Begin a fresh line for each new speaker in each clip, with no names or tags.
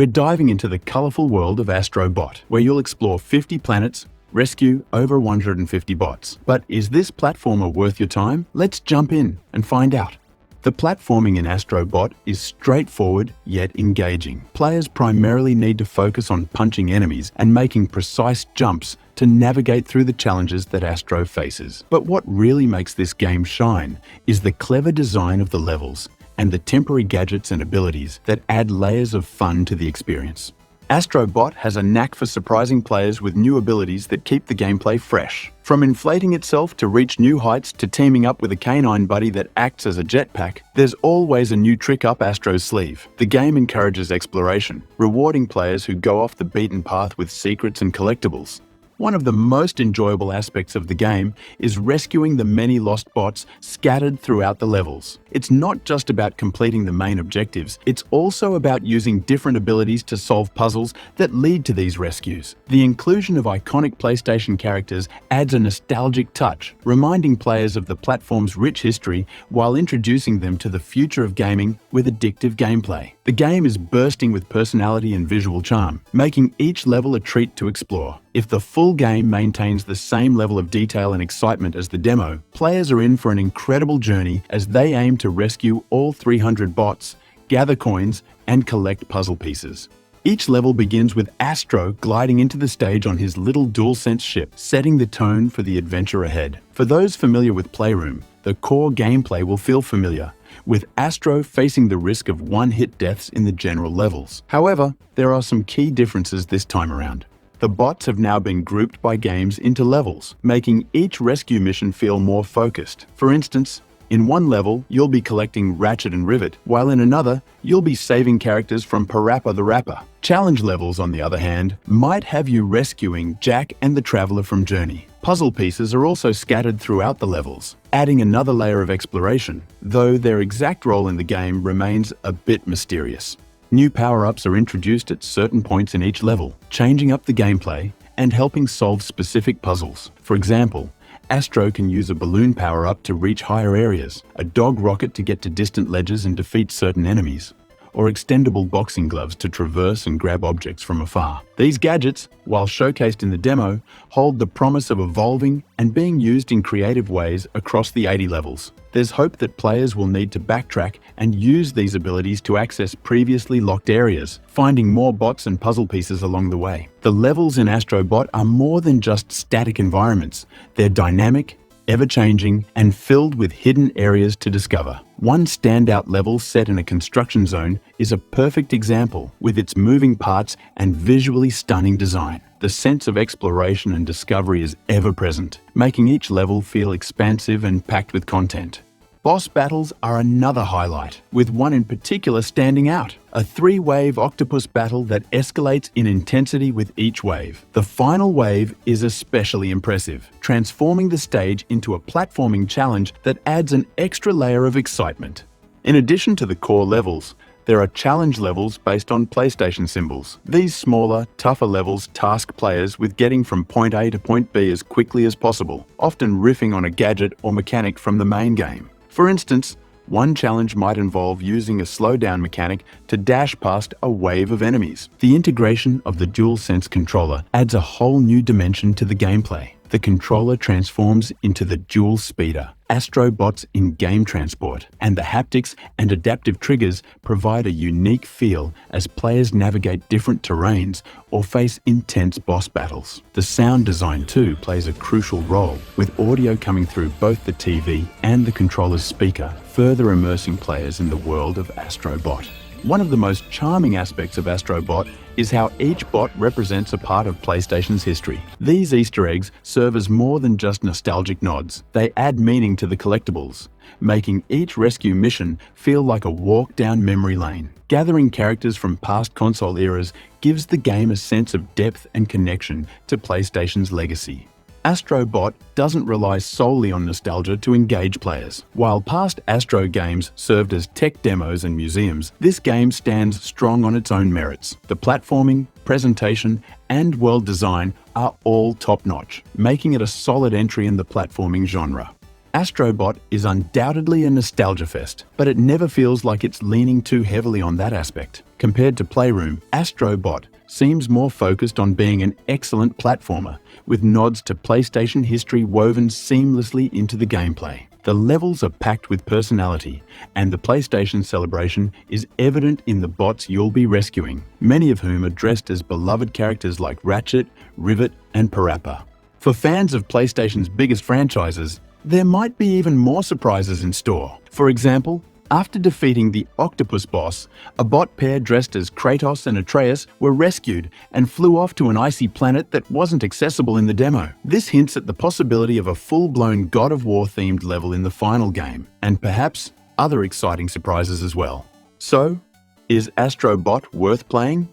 We're diving into the colorful world of Astro Bot, where you'll explore 50 planets, rescue over 150 bots. But is this platformer worth your time? Let's jump in and find out. The platforming in Astro Bot is straightforward yet engaging. Players primarily need to focus on punching enemies and making precise jumps to navigate through the challenges that Astro faces. But what really makes this game shine is the clever design of the levels and the temporary gadgets and abilities that add layers of fun to the experience. Astro Bot has a knack for surprising players with new abilities that keep the gameplay fresh. From inflating itself to reach new heights to teaming up with a canine buddy that acts as a jetpack, there's always a new trick up Astro's sleeve. The game encourages exploration, rewarding players who go off the beaten path with secrets and collectibles. One of the most enjoyable aspects of the game is rescuing the many lost bots scattered throughout the levels. It's not just about completing the main objectives, it's also about using different abilities to solve puzzles that lead to these rescues. The inclusion of iconic PlayStation characters adds a nostalgic touch, reminding players of the platform's rich history while introducing them to the future of gaming with addictive gameplay. The game is bursting with personality and visual charm, making each level a treat to explore. If the full game maintains the same level of detail and excitement as the demo, players are in for an incredible journey as they aim to rescue all 300 bots, gather coins, and collect puzzle pieces. Each level begins with Astro gliding into the stage on his little DualSense ship, setting the tone for the adventure ahead. For those familiar with Playroom, the core gameplay will feel familiar, with Astro facing the risk of one-hit deaths in the general levels. However, there are some key differences this time around. The bots have now been grouped by games into levels, making each rescue mission feel more focused. For instance, in one level, you'll be collecting Ratchet and Rivet, while in another, you'll be saving characters from Parappa the Rapper. Challenge levels, on the other hand, might have you rescuing Jack and the Traveler from Journey. Puzzle pieces are also scattered throughout the levels, adding another layer of exploration, though their exact role in the game remains a bit mysterious. New power-ups are introduced at certain points in each level, changing up the gameplay and helping solve specific puzzles. For example, Astro can use a balloon power-up to reach higher areas, a dog rocket to get to distant ledges and defeat certain enemies, or extendable boxing gloves to traverse and grab objects from afar. These gadgets, while showcased in the demo, hold the promise of evolving and being used in creative ways across the 80 levels. There's hope that players will need to backtrack and use these abilities to access previously locked areas, finding more bots and puzzle pieces along the way. The levels in Astro Bot are more than just static environments. They're dynamic, ever-changing, and filled with hidden areas to discover. One standout level set in a construction zone is a perfect example, with its moving parts and visually stunning design. The sense of exploration and discovery is ever present, making each level feel expansive and packed with content. Boss battles are another highlight, with one in particular standing out. A 3-wave octopus battle that escalates in intensity with each wave. The final wave is especially impressive, transforming the stage into a platforming challenge that adds an extra layer of excitement. In addition to the core levels, there are challenge levels based on PlayStation symbols. These smaller, tougher levels task players with getting from point A to point B as quickly as possible, often riffing on a gadget or mechanic from the main game. For instance, one challenge might involve using a slowdown mechanic to dash past a wave of enemies. The integration of the DualSense controller adds a whole new dimension to the gameplay. The controller transforms into the dual speeder, Astro Bot's in-game transport, and the haptics and adaptive triggers provide a unique feel as players navigate different terrains or face intense boss battles. The sound design too plays a crucial role, with audio coming through both the TV and the controller's speaker, further immersing players in the world of Astro Bot. One of the most charming aspects of Astro Bot is how each bot represents a part of PlayStation's history. These Easter eggs serve as more than just nostalgic nods. They add meaning to the collectibles, making each rescue mission feel like a walk down memory lane. Gathering characters from past console eras gives the game a sense of depth and connection to PlayStation's legacy. Astro Bot doesn't rely solely on nostalgia to engage players. While past Astro games served as tech demos and museums, this game stands strong on its own merits. The platforming, presentation, and world design are all top-notch, making it a solid entry in the platforming genre. Astro Bot is undoubtedly a nostalgia fest, but it never feels like it's leaning too heavily on that aspect. Compared to Playroom, Astro Bot seems more focused on being an excellent platformer, with nods to PlayStation history woven seamlessly into the gameplay. The levels are packed with personality, and the PlayStation celebration is evident in the bots you'll be rescuing, many of whom are dressed as beloved characters like Ratchet, Rivet, and Parappa. For fans of PlayStation's biggest franchises, there might be even more surprises in store. For example, after defeating the Octopus boss, a bot pair dressed as Kratos and Atreus were rescued and flew off to an icy planet that wasn't accessible in the demo. This hints at the possibility of a full-blown God of War themed level in the final game, and perhaps other exciting surprises as well. So, is Astro Bot worth playing?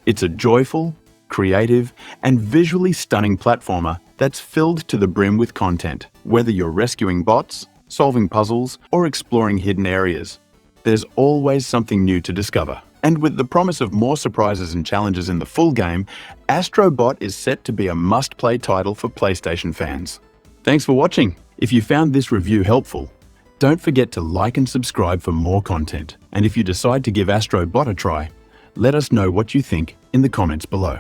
It's a joyful, creative, and visually stunning platformer that's filled to the brim with content. Whether you're rescuing bots, solving puzzles, or exploring hidden areas, there's always something new to discover. And with the promise of more surprises and challenges in the full game, Astro Bot is set to be a must-play title for PlayStation fans. Thanks for watching. If you found this review helpful, don't forget to like and subscribe for more content. And if you decide to give Astro Bot a try, let us know what you think in the comments below.